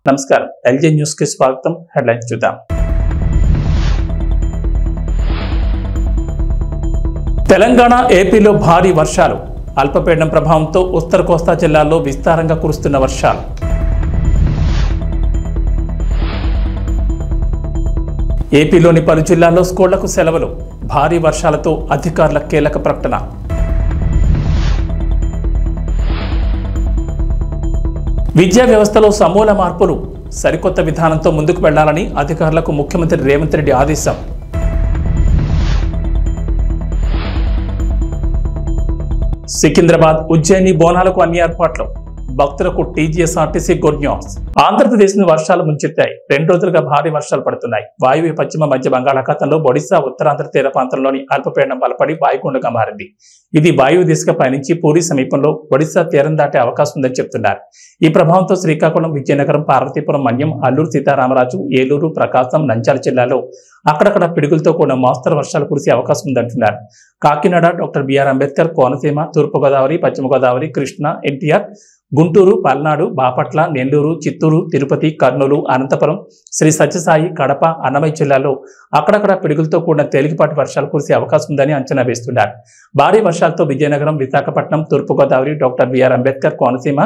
నమస్కారం LJ news కి స్వాగతం. హెడ్లైన్స్ చూద్దాం. తెలంగాణ ఏపీలో భారీ వర్షాలు. అల్పపీడనం ప్రభావంతో ఉత్తర కోస్తా జిల్లాల్లో విస్తారంగా కురుస్తున్న వర్షాలు. ఏపీలోని పలు జిల్లాల్లో స్కూళ్లకు సెలవులు. భారీ వర్షాలతో అధికారుల కీలక ప్రకటన. విద్యా వ్యవస్థలో సమూల మార్పులు. సరికొత్త విధానంతో ముందుకు వెళ్లాలని అధికారులకు ముఖ్యమంత్రి రేవంత్ రెడ్డి ఆదేశం. సికింద్రాబాద్ ఉజ్జయిని బోనాలకు అన్ని ఏర్పాట్లు. భక్తులకు టీజీఎస్ఆర్టీసీ గుడ్ న్యూస్. ఆంధ్రప్రదేశ్ ను వర్షాలు ముంచెత్తాయి. 2 రోజులుగా భారీ వర్షాలు పడుతున్నాయి. వాయువ్య పశ్చిమ మధ్య బంగాళాఖాతంలో ఒడిశా ఉత్తరాంధ్ర తీర ప్రాంతంలోని అల్పపీడనం బలపడి వాయుగుండంగా మారింది. ఇది వాయువు దిశగా పయనించి పూరి సమీపంలో ఒడిశా తీరం దాటే అవకాశం ఉందని చెబుతున్నారు. ఈ ప్రభావంతో శ్రీకాకుళం, విజయనగరం, పార్వతీపురం, మన్యం, అల్లూరు సీతారామరాజు, ఏలూరు, ప్రకాశం, నంద్యాల జిల్లాలో అక్కడక్కడ పిడుగులతో కూడిన మోస్తరు వర్షాలు కురిసే అవకాశం ఉందంటున్నారు. కాకినాడ, డాక్టర్ బిఆర్ అంబేద్కర్, కోనసీమ, తూర్పుగోదావరి, పశ్చిమ గోదావరి, కృష్ణా, ఎన్టీఆర్, గుంటూరు, పల్నాడు, బాపట్ల, నెల్లూరు, చిత్తూరు, తిరుపతి, కర్నూలు, అనంతపురం, శ్రీ సత్యసాయి, కడప, అన్నమయ్య జిల్లాల్లో అక్కడక్కడ పిడుగులతో కూడిన తేలికపాటి వర్షాలు కురిసే అవకాశం ఉందని అంచనా వేస్తున్నారు. భారీ వర్షాలతో విజయనగరం, విశాఖపట్నం, తూర్పుగోదావరి, డాక్టర్ బిఆర్ అంబేద్కర్, కోనసీమ,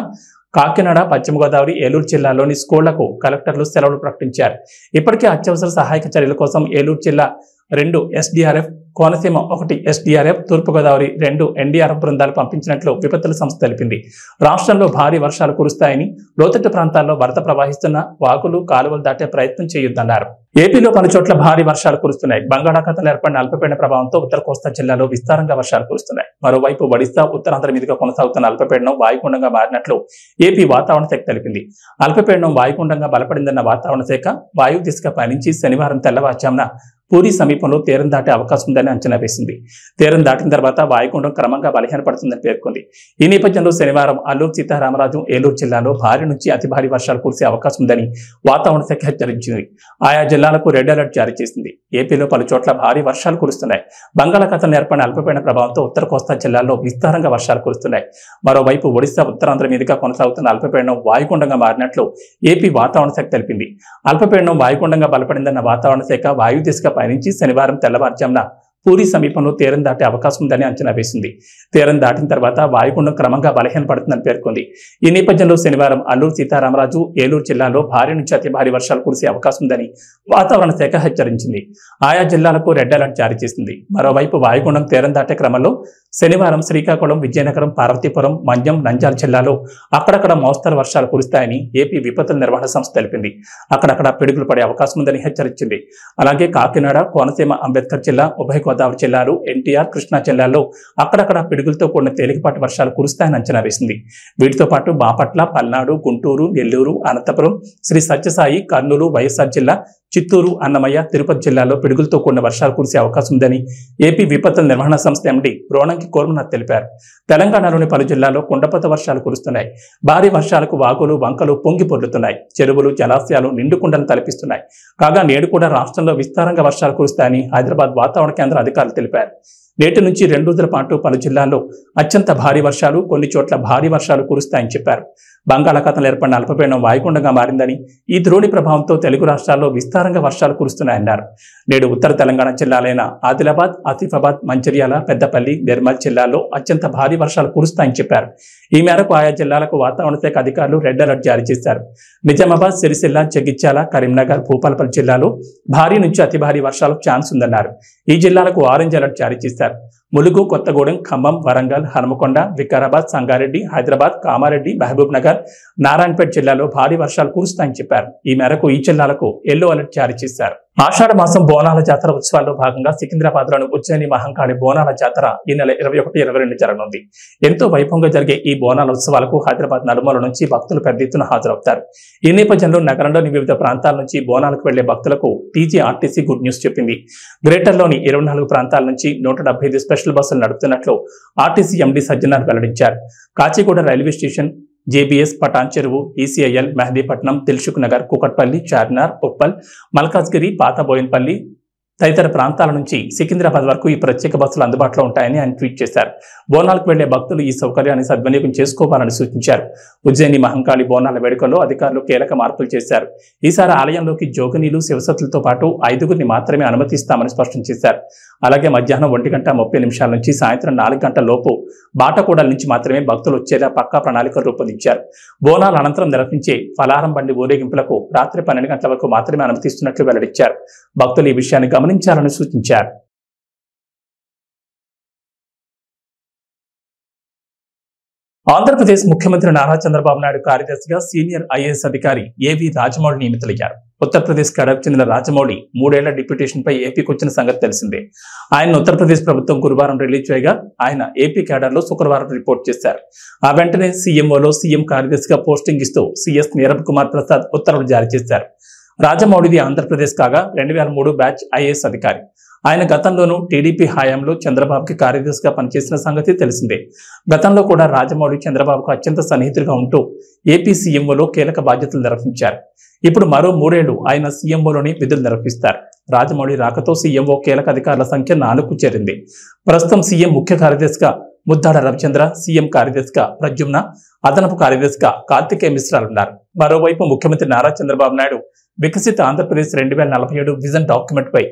కాకినాడ, పశ్చిమ గోదావరి, ఏలూరు జిల్లాలోని స్కూళ్లకు కలెక్టర్లు సెలవులు ప్రకటించారు. ఇప్పటికే అత్యవసర సహాయక చర్యల కోసం ఏలూరు జిల్లా 2 SDRF, కోనసీమ 1 SDRF, తూర్పుగోదావరి 2 NDRF బృందాలు పంపించినట్లు విపత్తుల సంస్థ తెలిపింది. రాష్ట్రంలో భారీ వర్షాలు కురుస్తాయని, లోతట్టు ప్రాంతాల్లో వరద ప్రవహిస్తున్న వాగులు, కాలువలు దాటే ప్రయత్నం చేయొద్దన్నారు. ఏపీలో పలు చోట్ల భారీ వర్షాలు కురుస్తున్నాయి. బంగాళాఖాతంలో ఏర్పడిన అల్పపీడన ప్రభావంతో ఉత్తర కోస్తా జిల్లాలో విస్తారంగా వర్షాలు కురుస్తున్నాయి. మరోవైపు ఒడిశా, ఉత్తరాంధ్ర మీదుగా కొనసాగుతున్న అల్పపీడనం వాయుగుండంగా మారినట్లు ఏపీ వాతావరణ శాఖ తెలిపింది. అల్పపీడనం వాయుగుండంగా బలపడిందన్న వాతావరణ శాఖ వాయువు దిశగా పయనించి శనివారం తెల్లవారుజామున పూరి సమీపంలో తీరం దాటే అవకాశం ఉందని అంచనా వేసింది. తీరం దాటిన తర్వాత వాయుగుండం క్రమంగా బలహీనపడుతుందని పేర్కొంది. ఈ నేపథ్యంలో శనివారం అల్లూరు సీతారామరాజు, ఏలూరు జిల్లాలో భారీ నుంచి అతి భారీ వర్షాలు కురిసే అవకాశం ఉందని వాతావరణ శాఖ హెచ్చరించింది. ఆయా జిల్లాలకు రెడ్ అలర్ట్ జారీ చేసింది. ఏపీలో పలు చోట్ల భారీ వర్షాలు కురుస్తున్నాయి. బంగాళాఖాతంలో ఏర్పడిన అల్పపీడన ప్రభావంతో ఉత్తర కోస్తా జిల్లాల్లో విస్తారంగా వర్షాలు కురుస్తున్నాయి. మరోవైపు ఒడిశా, ఉత్తరాంధ్ర మీదుగా కొనసాగుతున్న అల్పపీడనం వాయుగుండంగా మారినట్లు ఏపీ వాతావరణ శాఖ తెలిపింది. అల్పపీడనం వాయుగుండంగా బలపడిందన్న వాతావరణ శాఖ వాయు దిశగా పయనించి శనివారం తెల్లవారుజామున పూరి సమీపంలో తీరం దాటే అవకాశం ఉందని అంచనా వేసింది. తీరం దాటిన తర్వాత వాయుగుండం క్రమంగా బలహీనపడుతుందని పేర్కొంది. ఈ నేపథ్యంలో శనివారం అల్లూరు సీతారామరాజు, ఏలూరు జిల్లాలో భారీ నుంచి అతి భారీ వర్షాలు కురిసే అవకాశం ఉందని వాతావరణ శాఖ హెచ్చరించింది. ఆయా జిల్లాలకు రెడ్ అలర్ట్ జారీ చేసింది. మరోవైపు వాయుగుండం తీరం దాటే క్రమంలో శనివారం శ్రీకాకుళం, విజయనగరం, పార్వతీపురం, మన్యం, నంద్యాల జిల్లాలో అక్కడక్కడ మోస్తరు వర్షాలు కురుస్తాయని ఏపీ విపత్తుల నిర్వహణ సంస్థ తెలిపింది. అక్కడక్కడ పిడుగులు పడే అవకాశం ఉందని హెచ్చరించింది. అలాగే కాకినాడ, కోనసీమ, అంబేద్కర్ జిల్లా, ఉభయ గోదావరి జిల్లాలు, ఎన్టీఆర్, కృష్ణా జిల్లాల్లో అక్కడక్కడ పిడుగులతో కూడిన తేలికపాటి వర్షాలు కురుస్తాయని అంచనా వేసింది. వీటితో పాటు బాపట్ల, పల్నాడు, గుంటూరు, నెల్లూరు, అనంతపురం, శ్రీ సత్యసాయి, కర్నూలు, వైఎస్ఆర్ జిల్లా, చిత్తూరు, అన్నమయ్య, తిరుపతి జిల్లాలో పిడుగులతో కూడిన వర్షాలు కురిసే అవకాశం ఉందని ఏపీ విపత్తుల నిర్వహణ సంస్థ ఎండీ రోణంకి కోర్మనాథ్ తెలిపారు. తెలంగాణలోని పలు జిల్లాల్లో కుండపోత వర్షాలు కురుస్తున్నాయి. భారీ వర్షాలకు వాగులు, వంకలు పొంగి పొర్లుతున్నాయి. చెరువులు, జలాశయాలు నిండుకుండలు తలపిస్తున్నాయి. కాగా నేడు కూడా రాష్ట్రంలో విస్తారంగా వర్షాలు కురుస్తాయని హైదరాబాద్ వాతావరణ కేంద్ర అధికారులు తెలిపారు. నేటి నుంచి 2 రోజుల పాటు పలు జిల్లాల్లో అత్యంత భారీ వర్షాలు, కొన్ని చోట్ల భారీ వర్షాలు కురుస్తాయని చెప్పారు. బంగాళాఖాతంలో ఏర్పడిన అల్పపీడనం వాయుగుండంగా మారిందని, ఈ ద్రోణి ప్రభావంతో తెలుగు రాష్ట్రాల్లో విస్తారంగా వర్షాలు కురుస్తున్నాయన్నారు. నేడు ఉత్తర తెలంగాణ జిల్లాలైన ఆదిలాబాద్, ఆసిఫాబాద్, మంచిర్యాల, పెద్దపల్లి, నిర్మల్ జిల్లాల్లో అత్యంత భారీ వర్షాలు కురుస్తాయని చెప్పారు. ఈ మేరకు ఆయా జిల్లాలకు వాతావరణ శాఖ అధికారులు రెడ్ అలర్ట్ జారీ చేశారు. నిజామాబాద్, సిరిసిల్ల, జగిత్యాల, కరీంనగర్, భూపాలపల్లి జిల్లాలో భారీ నుంచి అతి భారీ వర్షాలకు ఛాన్స్ ఉందన్నారు. ఈ జిల్లాలకు ఆరెంజ్ అలర్ట్ జారీ చేశారు. ములుగు, కొత్తగూడెం, ఖమ్మం, వరంగల్, హనుమకొండ, వికారాబాద్, సంగారెడ్డి, హైదరాబాద్, కామారెడ్డి, మహబూబ్ నగర్, నారాయణపేట జిల్లాలో భారీ వర్షాలు కురుస్తాయని చెప్పారు. ఈ మేరకు ఈ జిల్లాలకు ఎల్లో అలర్ట్ జారీ చేశారు. ఆషాఢ మాసం బోనాల జాతర ఉత్సవాల్లో భాగంగా సికింద్రాబాద్ లోని ఉజ్జయిని మహంకాళి బోనాల జాతర ఈ నెల 21-22 జరగనుంది. ఎంతో వైభవంగా జరిగే ఈ బోనాల ఉత్సవాలకు హైదరాబాద్ నలుమూల నుంచి భక్తులు పెద్ద ఎత్తున హాజరవుతారు. ఈ నేపథ్యంలో నగరంలోని వివిధ ప్రాంతాల నుంచి బోనాలకు వెళ్లే భక్తులకు టీజీఆర్టీసీ గుడ్ న్యూస్ చెప్పింది. గ్రేటర్లోని 24 ప్రాంతాల నుంచి 175 స్పెషల్ బస్సులు నడుపుతున్నట్లు ఆర్టీసీ ఎండీ సజ్జనార్ వెల్లడించారు. Kachiguda railway station, JBS, Patancheru, ECIL, Mehdipatnam, Dilsukh Nagar, Kukatpally, Charminar, Uppal, Malkajgiri, పాత బోయిన్పల్లి, తదితర ప్రాంతాల నుంచి సికింద్రాబాద్ వరకు ఈ ప్రత్యేక బస్సులు అందుబాటులో ఉంటాయని ఆయన ట్వీట్ చేశారు. బోనాలకు వెళ్లే భక్తులు ఈ సౌకర్యాన్ని సద్వినియోగం చేసుకోవాలని సూచించారు. ఉజ్జయిని మహంకాళి బోనాల వేడుకల్లో అధికారులు కీలక మార్పులు చేశారు. ఈసారి ఆలయంలోకి జోగినీలు, శివసత్తులతో పాటు 5గురిని మాత్రమే అనుమతిస్తామని స్పష్టం చేశారు. అలాగే మధ్యాహ్నం 1:30 నుంచి సాయంత్రం 4 గంటల లోపు బాటకూడల నుంచి మాత్రమే భక్తులు వచ్చేలా పక్కా ప్రణాళికలు రూపొందించారు. బోనాల అనంతరం నిర్వహించే ఫలారం బండి ఊరేగింపులకు రాత్రి 12 గంటల వరకు మాత్రమే అనుమతిస్తున్నట్లు వెల్లడించారు. భక్తులు ఈ విషయాన్ని గమనించాలని సూచించారు. ఆంధ్రప్రదేశ్ ముఖ్యమంత్రి నారా చంద్రబాబు నాయుడు కార్యదర్శిగా సీనియర్ ఐఏఎస్ అధికారి ఏవి రాజమౌళి నియమితులయ్యారు. ఉత్తరప్రదేశ్ కడపకు చెందిన రాజమౌళి 3 ఏళ్ల డిప్యూటేషన్పై ఏపీకి వచ్చిన సంగతి తెలిసిందే. ఆయన ఉత్తరప్రదేశ్ ప్రభుత్వం గురువారం రిలీజ్ చేయగా ఆయన ఏపీ క్యాడర్లో శుక్రవారం రిపోర్ట్ చేశారు. ఆ వెంటనే సీఎంఓలో సీఎం కార్యదర్శిగా పోస్టింగ్ ఇస్తూ సీఎస్ నీరబ్ కుమార్ ప్రసాద్ ఉత్తర్వులు జారీ చేశారు. రాజమౌళిది ఆంధ్రప్రదేశ్ కాగా 2003 బ్యాచ్ ఐఏఎస్ అధికారి. ఆయన గతంలోనూ టీడీపీ హయాంలో చంద్రబాబుకి కార్యదర్శిగా పనిచేసిన సంగతి తెలిసిందే. గతంలో కూడా రాజమౌళి చంద్రబాబుకు అత్యంత సన్నిహితులుగా ఉంటూ ఏపీ సీఎంఓలో కీలక బాధ్యతలు నిర్వహించారు. ఇప్పుడు మరో 3 ఏళ్లు ఆయన సీఎంఓలోని విధులు నిర్వహిస్తారు. రాజమౌళి రాకతో సీఎంఓ కీలక అధికారుల సంఖ్య 4కు చేరింది. ప్రస్తుతం సీఎం ముఖ్య కార్యదర్శిగా ముద్దాడ రవిచంద్ర, సీఎం కార్యదర్శిగా ప్రద్యుమ్న, అదనపు కార్యదర్శిగా కార్తికేయ మిశ్రాలున్నారు. మరోవైపు ముఖ్యమంత్రి నారా చంద్రబాబు నాయుడు వికసిత ఆంధ్రప్రదేశ్ 2047 విజన్ డాక్యుమెంట్ పై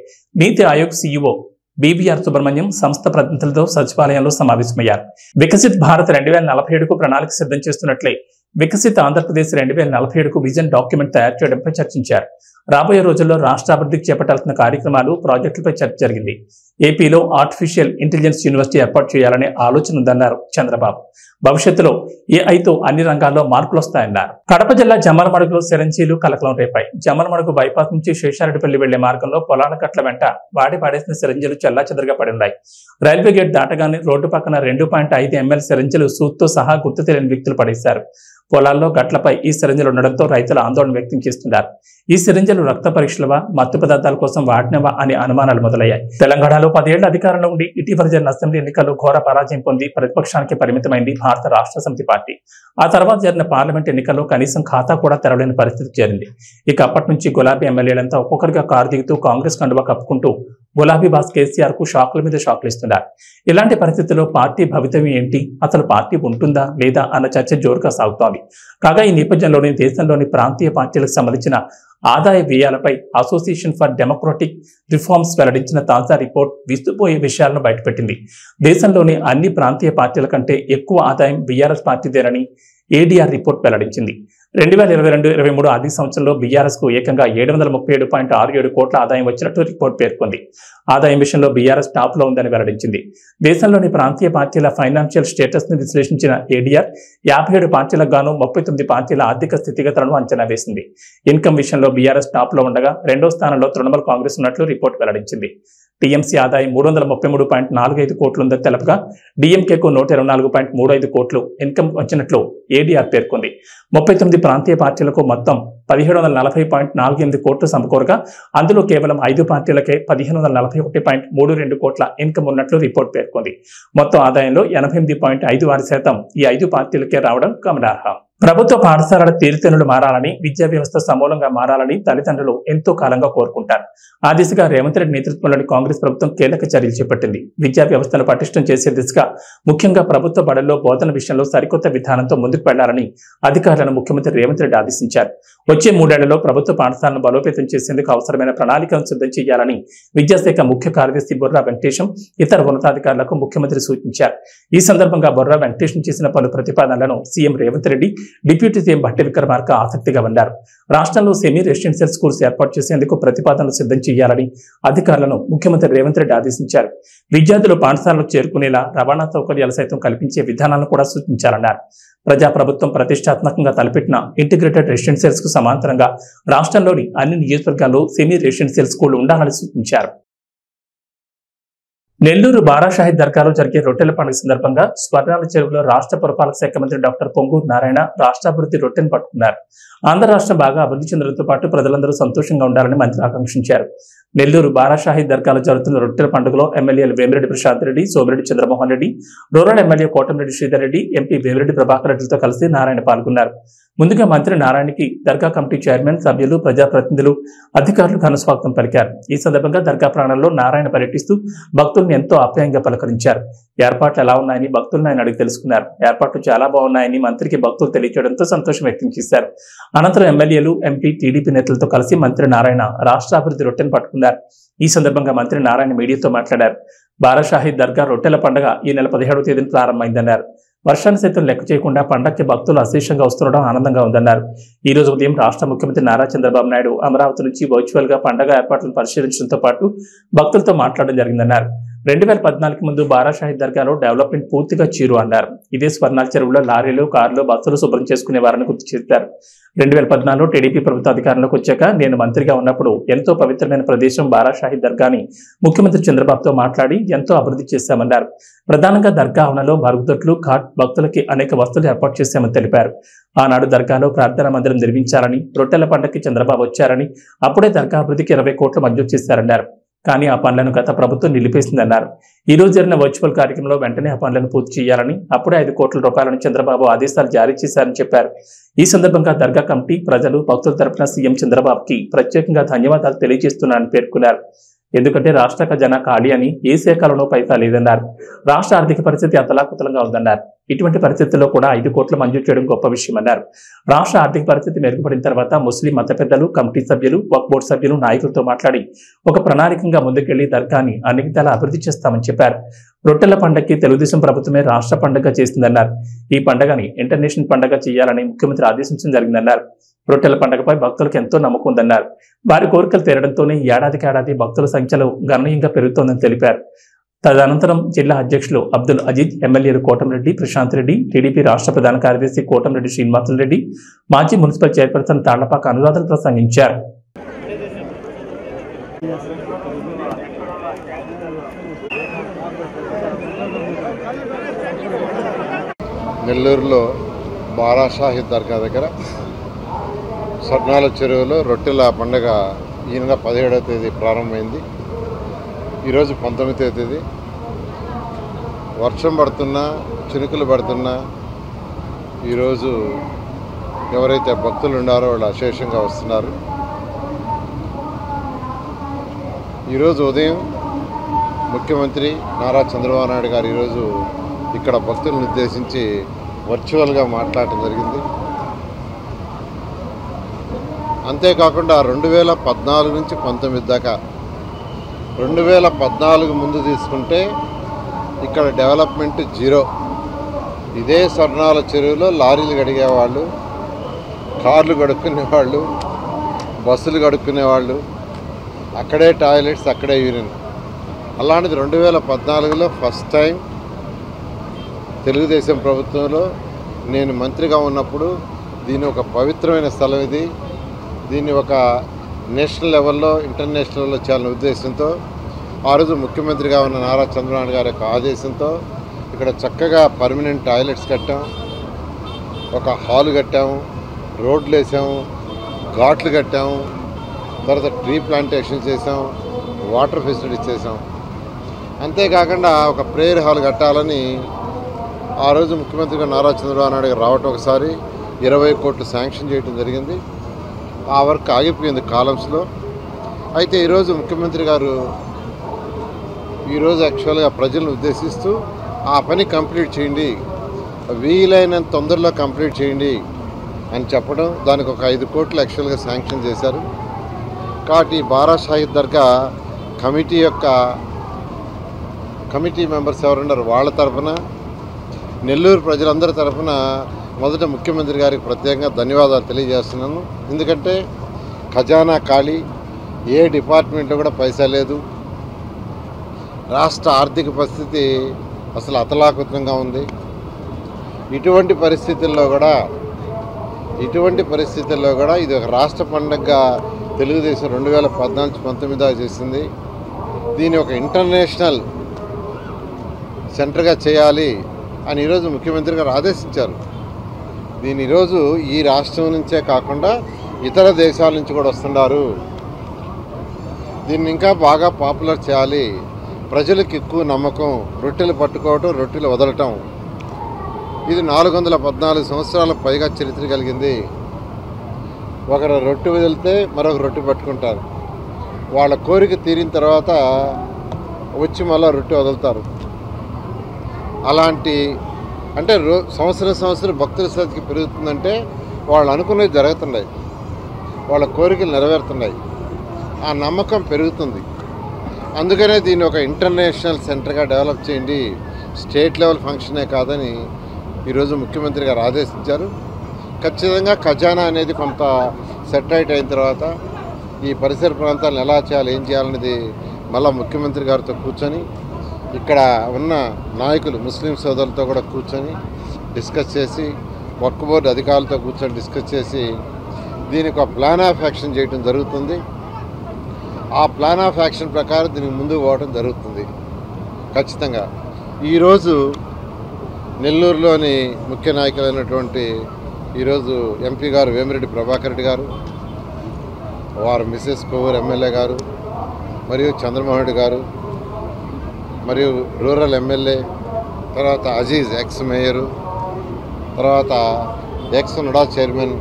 నీతి ఆయోగ్ సీఈఓ బీవీఆర్ సుబ్రహ్మణ్యం సంస్థ ప్రతినిధులతో సచివాలయంలో సమావేశమయ్యారు. వికసిత్ భారత్ 2047కు ప్రణాళిక సిద్ధం చేస్తున్నట్లే వికసిత ఆంధ్రప్రదేశ్ 2047కు విజన్ డాక్యుమెంట్ తయారు చేయడంపై చర్చించారు. రాబోయే రోజుల్లో రాష్ట్ర అభివృద్ధికి చేపట్టాల్సిన కార్యక్రమాలు, ప్రాజెక్టులపై చర్చ జరిగింది. ఏపీలో ఆర్టిఫిషియల్ ఇంటెలిజెన్స్ యూనివర్సిటీ ఏర్పాటు చేయాలనే ఆలోచన ఉందన్నారు చంద్రబాబు. భవిష్యత్తులో ఏఐతో అన్ని రంగాల్లో మార్పులు వస్తాయన్నారు. కడప జిల్లా జమ్మలమడుగులో సిరంజీలు కలకలం రేపాయి. జమ్మలమడుగు బైపాస్ నుంచి శేషారెడ్డిపల్లి వెళ్లే మార్గంలో పొలాల కట్ల వెంట వాడి పాడేసిన సిరంజీలు చెల్లాచెదరుగా పడి ఉన్నాయి. రైల్వే గేట్ దాటగానే రోడ్డు పక్కన 2.5 ml సిరంజీలు సూత్తో సహా గుర్తు తెలియని వ్యక్తులు పడేశారు. పొలాల్లో గట్లపై ఈ సిరంజీలు ఉండడంతో రైతులు ఆందోళన వ్యక్తం చేస్తున్నారు. ఈ సిరంజీలు రక్త పరీక్షలవా, మత్తు పదార్థాల కోసం వాడినవా అనే అనుమానాలు మొదలయ్యాయి. తెలంగాణలో 10 ఏళ్ల అధికారంలో ఉండి ఇటీవల జరిగిన అసెంబ్లీ ఎన్నికల్లో ఘోర పరాజయం పొంది ప్రతిపక్షానికి పరిమితమైంది భారత రాష్ట్ర సమితి పార్టీ. ఆ తర్వాత జరిగిన పార్లమెంట్ ఎన్నికల్లో కనీసం ఖాతా కూడా తెరవలేని పరిస్థితి చేరింది. ఇక అప్పటి నుంచి గులాబీ ఎమ్మెల్యేలంతా ఒక్కొక్కరిగా కారు దిగుతూ కాంగ్రెస్ కండువా కప్పుకుంటూ గులాబీ బాస్ కేసీఆర్ కు షాక్ల మీద షాక్లు ఇస్తున్నారు. ఇలాంటి పరిస్థితుల్లో పార్టీ భవితవ్యం ఏంటి, అసలు పార్టీ ఉంటుందా లేదా అన్న చర్చ జోరుగా సాగుతోంది. కాగా ఈ నేపథ్యంలోనే దేశంలోని ప్రాంతీయ పార్టీలకు సంబంధించిన ఆదాయ వ్యయాలపై అసోసియేషన్ ఫర్ డెమోక్రటిక్ రిఫార్మ్స్ వెల్లడించిన తాజా రిపోర్ట్ విస్తుపోయే విషయాలను బయటపెట్టింది. దేశంలోని అన్ని ప్రాంతీయ పార్టీల కంటే ఎక్కువ ఆదాయం బీఆర్ఎస్ పార్టీదేనని ఏడీఆర్ రిపోర్ట్ వెల్లడించింది. 2022-23 ఆర్థిక సంవత్సరంలో బీఆర్ఎస్ కు ఏకంగా 737.67 కోట్ల ఆదాయం వచ్చినట్టు రిపోర్ట్ పేర్కొంది. ఆదాయం విషయంలో బీఆర్ఎస్ టాప్ లో ఉందని వెల్లడించింది. దేశంలోని ప్రాంతీయ పార్టీల ఫైనాన్షియల్ స్టేటస్ ని విశ్లేషించిన ఏడీఆర్ 57 పార్టీలకు గాను 39 పార్టీల ఆర్థిక స్థితిగతులను అంచనా వేసింది. ఇన్కమ్ విషయంలో బీఆర్ఎస్ టాప్ లో ఉండగా 2వ స్థానంలో తృణమూల్ కాంగ్రెస్ ఉన్నట్లు రిపోర్ట్ వెల్లడించింది. టీఎంసీ ఆదాయం 333.45 కోట్లు ఉందని తెలపగా డీఎంకేకు 124.35 కోట్లు ఇన్కమ్ వచ్చినట్లు ఏడీఆర్ పేర్కొంది. 39 ప్రాంతీయ పార్టీలకు మొత్తం 1740.48 కోట్లు సమకూరగా అందులో కేవలం 5 పార్టీలకే 1541.32 కోట్ల ఇన్కమ్ ఉన్నట్లు రిపోర్ట్ పేర్కొంది. మొత్తం ఆదాయంలో 88.56% ఈ 5 పార్టీలకే రావడం గమనార్హం. ప్రభుత్వ పాఠశాలల తీరుతెన్నులు మారాలని, విద్యా వ్యవస్థ సమూలంగా మారాలని తల్లిదండ్రులు ఎంతో కాలంగా కోరుకుంటారు. ఆ దిశగా రేవంత్ రెడ్డి నేతృత్వంలోని కాంగ్రెస్ ప్రభుత్వం కీలక చర్యలు చేపట్టింది. విద్యా వ్యవస్థను పటిష్టం చేసే దిశగా ముఖ్యంగా ప్రభుత్వ బడుల్లో బోధన విషయంలో సరికొత్త విధానంతో ముందుకు వెళ్లాలని అధికారులను ముఖ్యమంత్రి రేవంత్ రెడ్డి ఆదేశించారు. వచ్చే 3 ఏళ్లలో ప్రభుత్వ పాఠశాలను బలోపేతం చేసేందుకు అవసరమైన ప్రణాళికలను సిద్ధం చేయాలని విద్యాశాఖ ముఖ్య కార్యదర్శి బొర్రా వెంకటేశం ఇతర ఉన్నతాధికారులకు ముఖ్యమంత్రి సూచించారు. ఈ సందర్భంగా బొర్రా వెంకటేశం చేసిన పలు ప్రతిపాదనలను CM Revanth Reddy, deputy CM Bhatti Vikramarka ఆసక్తిగా ఉన్నారు. రాష్ట్రంలో సెమీ రెసిడెన్షియల్ స్కూల్స్ ఏర్పాటు చేసేందుకు ప్రతిపాదనలు సిద్ధం చేయాలని అధికారులను ముఖ్యమంత్రి రేవంత్ రెడ్డి ఆదేశించారు. విద్యార్థులు పాఠశాలకు చేరుకునేలా రవాణా సౌకర్యాలు సైతం కల్పించే విధానాలను కూడా సూచించాలన్నారు. ప్రజాప్రభుత్వం ప్రతిష్టాత్మకంగా తలపెట్టిన ఇంటిగ్రేటెడ్ రెసిడెన్షియల్స్ కు సమాంతరంగా రాష్ట్రంలోని అన్ని నియోజకవర్గాల్లో సెమీ రెసిడెన్షియల్ స్కూళ్లు ఉండాలని సూచించారు. నెల్లూరు బారాషాహి దర్గాలో జరిగే రొట్టెల పండుగ సందర్భంగా స్వర్ణాల చెరువులో రాష్ట్ర పురపాలక శాఖ మంత్రి డాక్టర్ పొంగూరు నారాయణ రాష్ట్రాభివృద్ధి రొట్టెను పట్టుకున్నారు. ఆంధ్ర రాష్ట్రం బాగా అభివృద్ధి చెందడంతో పాటు ప్రజలందరూ సంతోషంగా ఉండాలని మంత్రి ఆకాంక్షించారు. నెల్లూరు బారాషాహి దర్గాలో జరుగుతున్న రొట్టెల పండుగలో ఎమ్మెల్యేలు Vemireddy Prashanth Reddy, Somireddy Chandramohan Reddy, rural MLA Kotamreddy Sridhar Reddy, MP Vemireddy Prabhakar రెడ్డితో కలిసి నారాయణ పాల్గొన్నారు. ముందుగా మంత్రి నారాయణకి దర్గా కమిటీ చైర్మన్, సభ్యులు, ప్రజాప్రతినిధులు, అధికారులు ఘనస్వాగతం పలికారు. ఈ సందర్భంగా దర్గా ప్రాంగణంలో నారాయణ పర్యటిస్తూ భక్తులను ఎంతో ఆప్యాయంగా పలకరించారు. ఏర్పాట్లు ఎలా ఉన్నాయని భక్తులను ఆయన అడిగి తెలుసుకున్నారు. ఏర్పాట్లు చాలా బాగున్నాయని మంత్రికి భక్తులు తెలియజేయడంతో సంతోషం వ్యక్తం చేశారు. అనంతరం ఎమ్మెల్యేలు, ఎంపీ, టీడీపీ నేతలతో కలిసి మంత్రి నారాయణ రాష్ట్ర అభివృద్ధి రొట్టెను పట్టుకున్నారు. ఈ సందర్భంగా మంత్రి నారాయణ మీడియాతో మాట్లాడారు. బారాషాహి దర్గా రొట్టెల పండుగ ఈ నెల 17వ తేదీన ప్రారంభమైందన్నారు. వర్షాన్ని సైతం లెక్క చేయకుండా పండగకి భక్తులు అశేషంగా వస్తుండడం ఆనందంగా ఉందన్నారు. ఈ రోజు ఉదయం రాష్ట్ర ముఖ్యమంత్రి నారా చంద్రబాబు నాయుడు అమరావతి నుంచి వర్చువల్ గా పండగ ఏర్పాట్లను పరిశీలించడంతో పాటు భక్తులతో మాట్లాడడం జరిగిందన్నారు. 2014 ముందు బారాషాహి దర్గాలో డెవలప్మెంట్ పూర్తిగా చీరు అన్నారు. ఇదే స్వర్ణాల చెరువులో లారీలు, కార్లు, బస్సులు శుభ్రం చేసుకునేవారని గుర్తు చేశారు. 2014లో టీడీపీ ప్రభుత్వ అధికారంలోకి వచ్చాక నేను మంత్రిగా ఉన్నప్పుడు ఎంతో పవిత్రమైన ప్రదేశం బారాషాహి దర్గాని ముఖ్యమంత్రి చంద్రబాబుతో మాట్లాడి ఎంతో అభివృద్ధి చేశామన్నారు. ప్రధానంగా దర్గా ఆవరణలో మరుగుదొడ్లు, ఘాట్, భక్తులకి అనేక వస్తువులు ఏర్పాటు చేశామని తెలిపారు. ఆనాడు దర్గాలో ప్రార్థనా మందిరం నిర్మించాలని, రొట్టెల పండగకి చంద్రబాబు వచ్చారని, అప్పుడే దర్గా అభివృద్ధికి 20 కోట్లు మంజూరు చేశారన్నారు. కానీ ఆ పనులను గత ప్రభుత్వం నిలిపేసిందన్నారు. ఈ రోజు జరిగిన వర్చువల్ కార్యక్రమంలో వెంటనే ఆ పనులను పూర్తి చేయాలని, అప్పుడే 5 కోట్ల రూపాయలను చంద్రబాబు ఆదేశాలు జారీ చేశారని చెప్పారు. ఈ సందర్భంగా దర్గా కమిటీ, ప్రజలు, భక్తుల తరపున సీఎం చంద్రబాబుకి ప్రత్యేకంగా ధన్యవాదాలు తెలియజేస్తున్నారని పేర్కొన్నారు. ఎందుకంటే రాష్ట్ర ఖజానా ఖాళీ అని, ఏ శాఖలోనూ పైసా లేదన్నారు. రాష్ట్ర ఆర్థిక పరిస్థితి అతలాకుతలంగా ఉందన్నారు. ఇటువంటి పరిస్థితుల్లో కూడా 5 కోట్లు మంజూరు చేయడం గొప్ప విషయమన్నారు. రాష్ట్ర ఆర్థిక పరిస్థితి మెరుగుపడిన తర్వాత ముస్లిం మత పెద్దలు, కమిటీ సభ్యులు, వక్ఫ్ బోర్డు సభ్యులు, నాయకులతో మాట్లాడి ఒక ప్రణాళికంగా ముందుకెళ్లి దర్గాని అన్ని విధాలా అభివృద్ధి చేస్తామని చెప్పారు. రొట్టెల పండగకి తెలుగుదేశం ప్రభుత్వమే రాష్ట్ర పండుగ చేసిందన్నారు. ఈ పండుగని ఇంటర్నేషనల్ పండుగ చేయాలని ముఖ్యమంత్రి ఆదేశించడం జరిగిందన్నారు. రొట్టెల పండుగపై భక్తులకు ఎంతో నమ్మకం ఉందన్నారు. వారి కోరికలు తీరడంతోనే ఏడాదికేడాది భక్తుల సంఖ్యలో గణనీయంగా పెరుగుతోందని తెలిపారు. తదనంతరం జిల్లా అధ్యక్షులు అబ్దుల్ అజీజ్, ఎమ్మెల్యేలు కోటమిరెడ్డి ప్రశాంత్ రెడ్డి, టీడీపీ రాష్ట్ర ప్రధాన కార్యదర్శి కోటమిరెడ్డి శ్రీనివాసులరెడ్డి, మాజీ మున్సిపల్ చైర్పర్సన్ తాళ్లపాక అనురాధలు ప్రసంగించారు. నెల్లూరులో బారాషాహి దర్గా దగ్గర స్వర్ణాల చెరువులో రొట్టెల పండుగ ఈ నెల 17వ తేదీ ప్రారంభమైంది. ఈరోజు 19వ తేదీ. వర్షం పడుతున్నా, చినుకులు పడుతున్నా ఈరోజు ఎవరైతే భక్తులు ఉన్నారో వాళ్ళు అశేషంగా వస్తున్నారు. ఈరోజు ఉదయం ముఖ్యమంత్రి నారా చంద్రబాబు నాయుడు గారు ఈరోజు ఇక్కడ భక్తులను ఉద్దేశించి వర్చువల్గా మాట్లాడటం జరిగింది. అంతేకాకుండా 2014 నుంచి 19 దాకా, 2014 ముందు తీసుకుంటే ఇక్కడ డెవలప్మెంట్ జీరో. ఇదే స్వర్ణాల చెరువులో లారీలు కడిగేవాళ్ళు, కార్లు కడుక్కునేవాళ్ళు, బస్సులు కడుక్కునేవాళ్ళు, అక్కడే టాయిలెట్స్, అక్కడే యూరిన్. అలాంటిది 2014లో ఫస్ట్ టైం తెలుగుదేశం ప్రభుత్వంలో నేను మంత్రిగా ఉన్నప్పుడు దీన్ని ఒక పవిత్రమైన స్థలం ఇది, దీన్ని ఒక నేషనల్ లెవెల్లో, ఇంటర్నేషనల్ లెవెల్లో చేయాలనే ఉద్దేశంతో ఆ రోజు ముఖ్యమంత్రిగా ఉన్న నారా చంద్రబాబు గారి యొక్క ఆదేశంతో ఇక్కడ చక్కగా పర్మనెంట్ టాయిలెట్స్ కట్టాం, ఒక హాల్ కట్టాము, రోడ్లు వేసాము, ఘాట్లు కట్టాము, తర్వాత ట్రీ ప్లాంటేషన్ చేసాం, వాటర్ ఫెసిలిటీస్ చేసాం. అంతేకాకుండా ఒక ప్రేయర్ హాల్ కట్టాలని ఆ రోజు ముఖ్యమంత్రిగా నారా చంద్రబాబు నాయుడు గారు రావటం, ఒకసారి 20 కోట్లు శాంక్షన్ చేయడం జరిగింది. ఆ వర్క్ ఆగిపోయింది కాలమ్స్లో. అయితే ఈరోజు ముఖ్యమంత్రి గారు ఈరోజు యాక్చువల్గా ప్రజలను ఉద్దేశిస్తూ ఆ పని కంప్లీట్ చేయండి, వీలైనంత తొందరలో కంప్లీట్ చేయండి అని చెప్పడం, దానికి ఒక 5 కోట్లు యాక్చువల్గా శాంక్షన్ చేశారు. కాబట్టి బారాషాహి దర్గా కమిటీ మెంబర్స్ ఎవరున్నారు వాళ్ళ తరఫున, నెల్లూరు ప్రజలందరి తరఫున మొదట ముఖ్యమంత్రి గారికి ప్రత్యేకంగా ధన్యవాదాలు తెలియజేస్తున్నాను. ఎందుకంటే ఖజానా ఖాళీ, ఏ డిపార్ట్మెంట్లో కూడా పైసా లేదు, రాష్ట్ర ఆర్థిక పరిస్థితి అసలు అతలాకుతంగా ఉంది. ఇటువంటి పరిస్థితుల్లో కూడా ఇది ఒక రాష్ట్ర పండుగగా తెలుగుదేశం 2014-19 చేసింది. దీన్ని ఒక ఇంటర్నేషనల్ సెంటర్గా చేయాలి అని ఈరోజు ముఖ్యమంత్రి గారు ఆదేశించారు. దీని ఈరోజు ఈ రాష్ట్రం నుంచే కాకుండా ఇతర దేశాల నుంచి కూడా వస్తున్నారు. దీన్ని ఇంకా బాగా పాపులర్ చేయాలి. ప్రజలకు ఎక్కువ నమ్మకం, రొట్టెలు పట్టుకోవటం, రొట్టెలు వదలటం. ఇది 414 సంవత్సరాల పైగా చరిత్ర కలిగింది. ఒకరు రొట్టె వదిలితే మరొక రొట్టె పట్టుకుంటారు. వాళ్ళ కోరిక తీరిన తర్వాత వచ్చి మళ్ళీ రొట్టె వదులుతారు. అలాంటి అంటే సంవత్సరం భక్తుల సంఖ్య పెరుగుతుందంటే వాళ్ళు అనుకునేవి జరుగుతున్నాయి, వాళ్ళ కోరికలు నెరవేరుతున్నాయి, ఆ నమ్మకం పెరుగుతుంది. అందుకనే దీన్ని ఒక ఇంటర్నేషనల్ సెంటర్గా డెవలప్ చేయండి, స్టేట్ లెవెల్ ఫంక్షనే కాదని ఈరోజు ముఖ్యమంత్రి గారు ఆదేశించారు. ఖచ్చితంగా ఖజానా అనేది కొంత సెటరైట్ అయిన తర్వాత ఈ పరిసర ప్రాంతాలను ఎలా చేయాలి, ఏం చేయాలనేది మళ్ళీ ముఖ్యమంత్రి గారితో కూర్చొని ఇక్కడ ఉన్న నాయకులు ముస్లిం సోదరులతో కూడా కూర్చొని డిస్కస్ చేసి, వక్ఫ్ బోర్డు అధికారులతో కూర్చొని డిస్కస్ చేసి దీనికి ఒక ప్లాన్ ఆఫ్ యాక్షన్ చేయడం జరుగుతుంది. ఆ ప్లాన్ ఆఫ్ యాక్షన్ ప్రకారం దీనికి ముందుకు పోవడం జరుగుతుంది. ఖచ్చితంగా ఈరోజు నెల్లూరులోని ముఖ్య నాయకులైనటువంటి ఈరోజు ఎంపీ గారు వేమిరెడ్డి ప్రభాకర్ రెడ్డి గారు, వారు మిసెస్ కొవ్వూరు ఎమ్మెల్యే గారు, మరియు చంద్రమోహన్ రెడ్డి గారు, మరియు రూరల్ ఎమ్మెల్యే, తర్వాత అజీజ్ ఎక్స్ మేయరు, తర్వాత ఎక్స్ నుడా చైర్మన్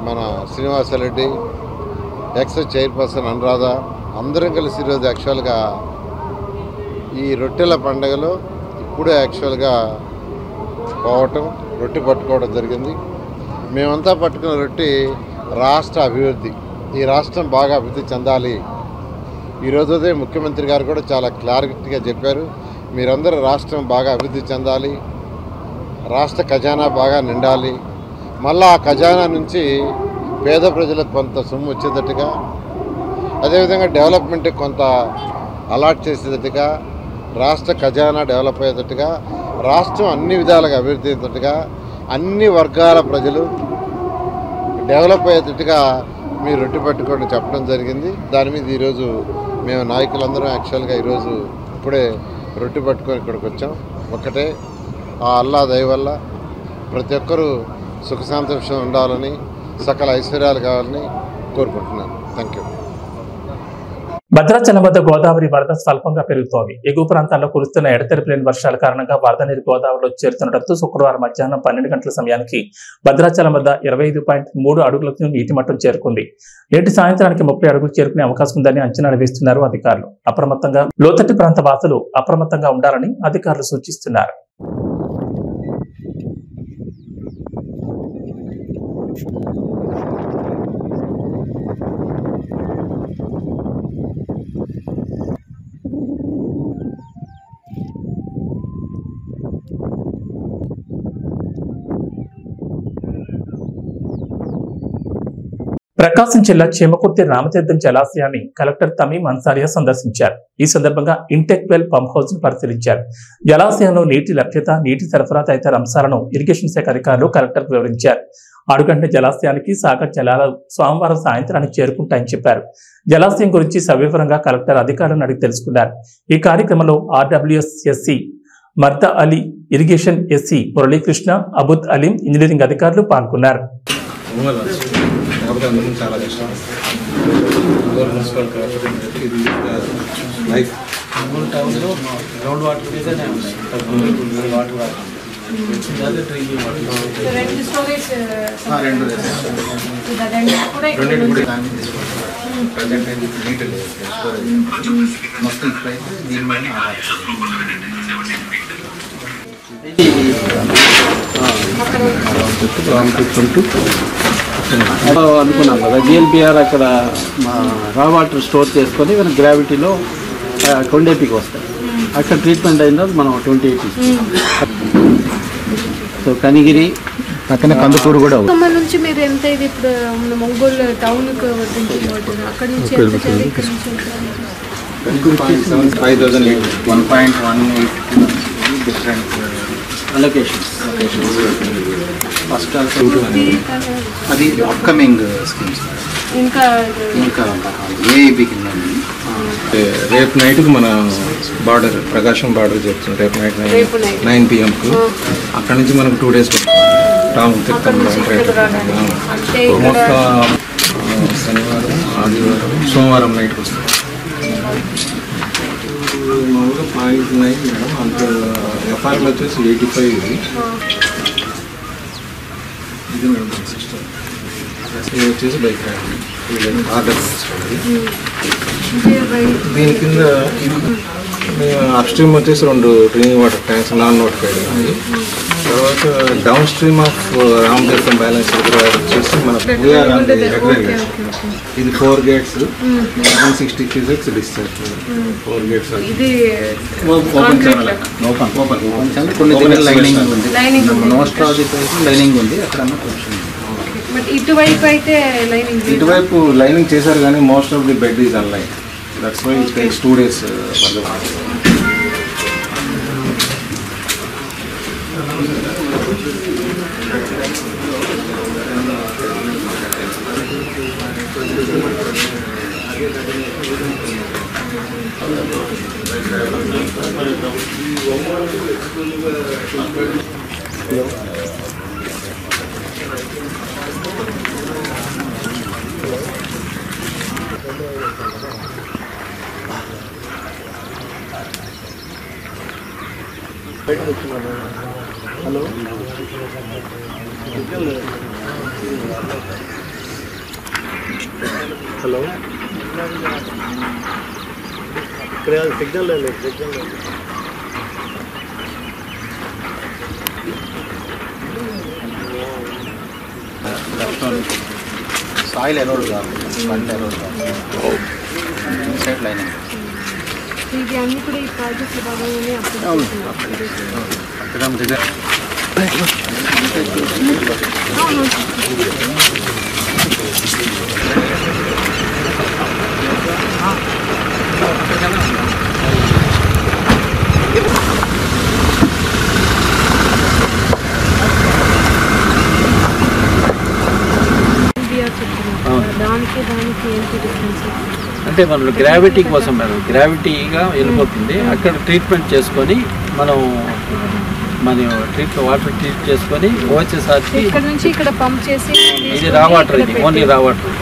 మన శ్రీనివాసరెడ్డి, ఎక్స్ చైర్పర్సన్ అనురాధ, అందరం కలిసి ఈరోజు యాక్చువల్గా ఈ రొట్టెల పండుగలో ఇప్పుడే యాక్చువల్గా పోవటం, రొట్టె పట్టుకోవడం జరిగింది. మేమంతా పట్టుకున్న రొట్టె రాష్ట్ర అభివృద్ధి, ఈ రాష్ట్రం బాగా అభివృద్ధి చెందాలి. ఈరోజుదే ముఖ్యమంత్రి గారు కూడా చాలా క్లారిటీగా చెప్పారు, మీరందరూ రాష్ట్రం బాగా అభివృద్ధి చెందాలి, రాష్ట్ర ఖజానా బాగా నిండాలి, మళ్ళీ ఆ ఖజానా నుంచి పేద ప్రజలకు కొంత సొమ్ము వచ్చేటట్టుగా, అదేవిధంగా డెవలప్మెంట్కి కొంత అలాట్ చేసేటట్టుగా, రాష్ట్ర ఖజానా డెవలప్ అయ్యేటట్టుగా, రాష్ట్రం అన్ని విధాలుగా అభివృద్ధి అయ్యేటట్టుగా, అన్ని వర్గాల ప్రజలు డెవలప్ అయ్యేటట్టుగా మీరు రొట్టె పట్టుకోండి చెప్పడం జరిగింది. దాని మీద ఈరోజు మేము నాయకులందరం యాక్చువల్గా ఈరోజు ఇప్పుడే రొట్టె పట్టుకొని ఇక్కడికి వచ్చాం. ఒకటే ఆ అల్లా దయ వల్ల ప్రతి ఒక్కరూ సుఖ సంతోషం ఉండాలని, సకల ఐశ్వర్యాలు కావాలని కోరుకుంటున్నాను. Thank you. భద్రాచలం వద్ద గోదావరి వరద స్వల్పంగా పెరుగుతోంది. ఎగువ ప్రాంతాల్లో కురుస్తున్న ఎడతెరిపి లేని వర్షాల కారణంగా వరద నీరు గోదావరిలో చేరుతుండటంతో శుక్రవారం మధ్యాహ్నం 12 గంటల సమయానికి భద్రాచలం వద్ద 25.3 అడుగులకు నీటి మట్టం చేరుకుంది. నేటి సాయంత్రానికి 30 అడుగులు చేరుకునే అవకాశం ఉందని అంచనాలు వేస్తున్నారు అధికారులు. అప్రమత్తంగా లోతట్టు ప్రాంత వాసులు అప్రమత్తంగా ఉండాలని అధికారులు సూచిస్తున్నారు. ప్రకాశం జిల్లా చేమకుర్తి రామతీర్థం జలాశయాన్ని కలెక్టర్ తమీం అన్సారియా సందర్శించారు. ఈ సందర్భంగా ఇంటెక్ వెల్ పంప్ హౌస్ ను పరిశీలించారు. జలాశయంలో నీటి లభ్యత, నీటి సరఫరా తదితర అంశాలను ఇరిగేషన్ శాఖ అధికారులు కలెక్టర్ వివరించారు. ఆడుగంట జలాశయానికి సాగర్ జలాలు సోమవారం సాయంత్రానికి చేరుకుంటాయని చెప్పారు. జలాశయం గురించి సవివరంగా కలెక్టర్ అధికారులను అడిగి తెలుసుకున్నారు. ఈ కార్యక్రమంలో RWSSC Marda Ali, irrigation SC Muralikrishna, Abud Aleem, engineering అధికారులు పాల్గొన్నారు. చాలా కష్టం. మున్సిపల్ కార్పొరేషన్ ఇది లైఫ్ టౌన్లో గ్రౌండ్ వాటర్ మీదనే ఉన్నాయి. వాటర్ ప్రజెంట్ అయితే నీటి లేదు మొత్తం. ఇప్పుడైతే దీని మీద అనుకున్నాం కదా. GLPR అక్కడ రా వాటర్ స్టోర్ చేసుకొని మన గ్రావిటీలో 20 వస్తాయి. అక్కడ ట్రీట్మెంట్ అయిన తర్వాత మనం 28. సో కనిగిరి పక్కన కందుకూరు కూడా నుంచి మీరు ఎంత ఇది ఇప్పుడు ఒంగోలు టౌన్ అక్కడ నుంచి 5,018 డిఫరెంట్ లొకేషన్స్. ఫస్ట్ అది అప్కమింగ్ స్కీమ్స్. ఇంకా ఏఐబి కింద రేపు నైట్కి మన బార్డర్ ప్రకాశం బార్డర్ చెప్తుంది రేపు నైట్ రేపు night. 9 PM అక్కడ నుంచి మనకు 2 days టౌన్ తిరుగుతాం అంటే ఇక్కడ మొత్తం శనివారం ఆదివారం సోమవారం నైట్కి వస్తాం. మామూలుగా 0.9 మేడం అంత ఎఫ్ఆర్ఎల్ వచ్చేసి 85 ఇది మేడం సిస్టమ్ ఇది వచ్చేసి బైక్ ఆర్డర్ దీని కింద అప్ స్ట్రీమ్ వచ్చేసి 2 drinking water tanks non notified ఉన్నాయి. తర్వాత downstream of Ramatheertham balance reservoir వచ్చేసి మన ఇది 4 gates 160 cubics డిశ్చార్జ్ 4 gates ఇది ఓపెన్ ఛానల్ కొన్ని దగ్గర లైనింగ్ ఉంది, మోస్ట్ ఆఫ్ ది లైనింగ్ ఉంది. అక్కడ బట్ ఇటువైపు అయితే లైనింగ్ ఇటువైపు లైనింగ్ చేశారు కానీ most of the bed is unlined. That's why it takes 2 days for the hello ఇక్కడ సిగ్నల్ లేదు. సాయిల్ ఎరోడ్ కాదు, బండ్ ఎరోడ్ కాదు, ఇన్సైడ్ లైనింగ్. ఇది అన్ని కూడా ఈ ప్రాజెక్ట్ భాగంగానే అప్పుడు దానికి ఏంటి డిఫరెన్స్? అంటే మనం గ్రావిటీ కోసం మేడం, గ్రావిటీగా వెళ్ళిపోతుంది. అక్కడ ట్రీట్మెంట్ చేసుకొని మనం వాటర్ ట్రీట్ చేసుకొని వచ్చేసరికి ఇక్కడ నుంచి ఇక్కడ పంప్ చేసి ఇది రా వాటర్, ఇది ఓన్లీ రా వాటర్.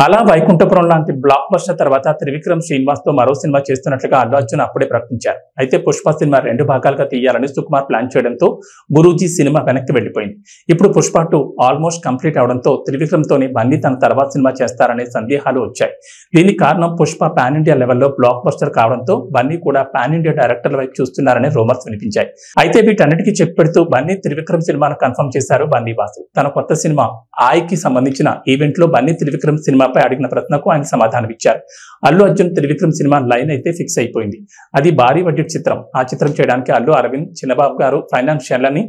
అలా వైకుంఠపురం లాంటి బ్లాక్ బస్టర్ తర్వాత త్రివిక్రమ్ శ్రీనివాస్ తో మరో సినిమా చేస్తున్నట్లుగా అల్లు అర్జున్ అప్పుడే ప్రకటించారు. అయితే పుష్ప సినిమా 2 భాగాలుగా తీయాలని సుకుమార్ ప్లాన్ చేయడంతో గురూజీ సినిమా వెనక్కి వెళ్లిపోయింది. ఇప్పుడు పుష్ప 2 ఆల్మోస్ట్ కంప్లీట్ అవడంతో త్రివిక్రమ్ తోని బన్నీ తన తర్వాత సినిమా చేస్తారనే సందేహాలు వచ్చాయి. దీనికి కారణం పుష్ప పాన్ ఇండియా లెవెల్లో బ్లాక్ బస్టర్ కావడంతో బన్నీ కూడా పాన్ ఇండియా డైరెక్టర్ల వైపు చూస్తున్నారనే రూమర్స్ వినిపించాయి. అయితే వీటన్నిటికీ చెక్ పెడుతూ బన్నీ త్రివిక్రమ్ సినిమాను కన్ఫర్మ్ చేశారు బన్నీ వాసు. తన కొత్త సినిమా ఆయకి సంబంధించిన ఈవెంట్ లో బన్నీ త్రివిక్రమ్ సినిమాపై అడిగిన ప్రశ్నకు ఆయన సమాధానం ఇచ్చారు. అల్లు అర్జున్ త్రివిక్రమ్ సినిమా లైన్ అయితే ఫిక్స్ అయిపోయింది. అది భారీ బడ్జెట్ చిత్రం. ఆ చిత్రం చేయడానికి అల్లు అరవింద్, చిన్నబాబు గారు ఫైనాన్షియల్ అని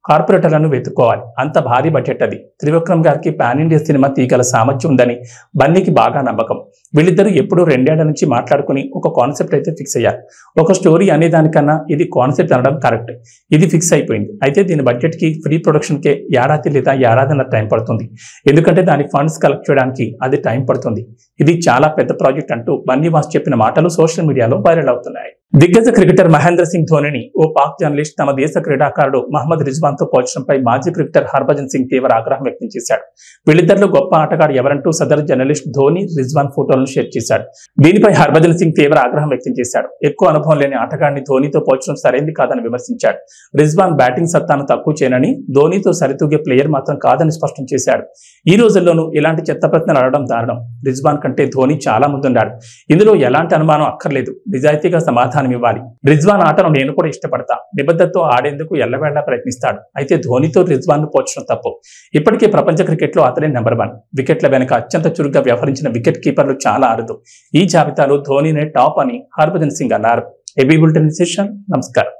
కార్పొరేటర్లను వెతుక్కోవాలి. అంత భారీ బడ్జెట్ అది. త్రివిక్రమ్ గారికి పాన్ ఇండియా సినిమా తీగల సామర్థ్యం ఉందని బన్నీకి బాగా నమ్మకం. వీళ్ళిద్దరూ ఎప్పుడూ 2 ఏళ్ల నుంచి మాట్లాడుకుని ఒక కాన్సెప్ట్ అయితే ఫిక్స్ అయ్యారు. ఒక స్టోరీ అనేదానికన్నా ఇది కాన్సెప్ట్ అనడం కరెక్ట్. ఇది ఫిక్స్ అయిపోయింది. అయితే దీని బడ్జెట్ కి ప్రీ ప్రొడక్షన్ కే ఏడాది లేదా ఏడాదిన్నర టైం పడుతుంది. ఎందుకంటే దాని ఫండ్స్ కలెక్ట్ చేయడానికి అది టైం పడుతుంది. ఇది చాలా పెద్ద ప్రాజెక్ట్ అంటూ బన్నీ వాస్ చెప్పిన మాటలు సోషల్ మీడియాలో వైరల్ అవుతున్నాయి. దిగ్గజ క్రికెటర్ మహేంద్ర సింగ్ ధోనిని ఓ పాక్ జర్నలిస్ట్ తమ దేశ క్రీడాకారుడు మహమ్మద్ రిజ్వాన్ తో పోల్చడంపై మాజీ క్రికెటర్ హర్భజన్ సింగ్ తీవ్ర ఆగ్రహం వ్యక్తం చేశాడు. వీళ్ళిద్దరిలో గొప్ప ఆటగాడు ఎవరంటూ సదరు జర్నలిస్ట్ ధోని రిజ్వాన్ ఫోటోలను షేర్ చేశాడు. దీనిపై హర్భజన్ సింగ్ తీవ్ర ఆగ్రహం వ్యక్తం చేశాడు. ఎక్కువ అనుభవం లేని ఆటగాడిని ధోనితో పోల్చడం సరైంది కాదని విమర్శించాడు. రిజ్వాన్ బ్యాటింగ్ సత్తాను తక్కువ చేయనని, ధోనితో సరితూగే ప్లేయర్ మాత్రం కాదని స్పష్టం చేశాడు. ఈ రోజుల్లోనూ ఇలాంటి చెత్త ప్రశ్నలు అడగడం దారుణం. రిజ్వాన్ కంటే ధోని చాలా ముందున్నాడు. ఇందులో ఎలాంటి అనుమానం అక్కర్లేదు. నిజాయితీగా సమాధానం ఇవ్వాలి. రిజ్వాన్ ఆటను నేను కూడా ఇష్టపడతా. నిబద్ధతతో ఆడేందుకు ఎల్లవేళలా ప్రయత్నిస్తాడు. అయితే ధోనితో రిజ్వాన్ ను పోల్చడం తప్పు. ఇప్పటికే ప్రపంచ క్రికెట్ లో అతనే నెంబర్ 1. వికెట్ల వెనుక అత్యంత చురుగ్గా వ్యవహరించిన వికెట్ కీపర్లు చాలా అరుదు. ఈ జాబితాలో ధోనినే టాప్ అని హర్భజన్ సింగ్ అన్నారు. AB bulletin session. నమస్కారం.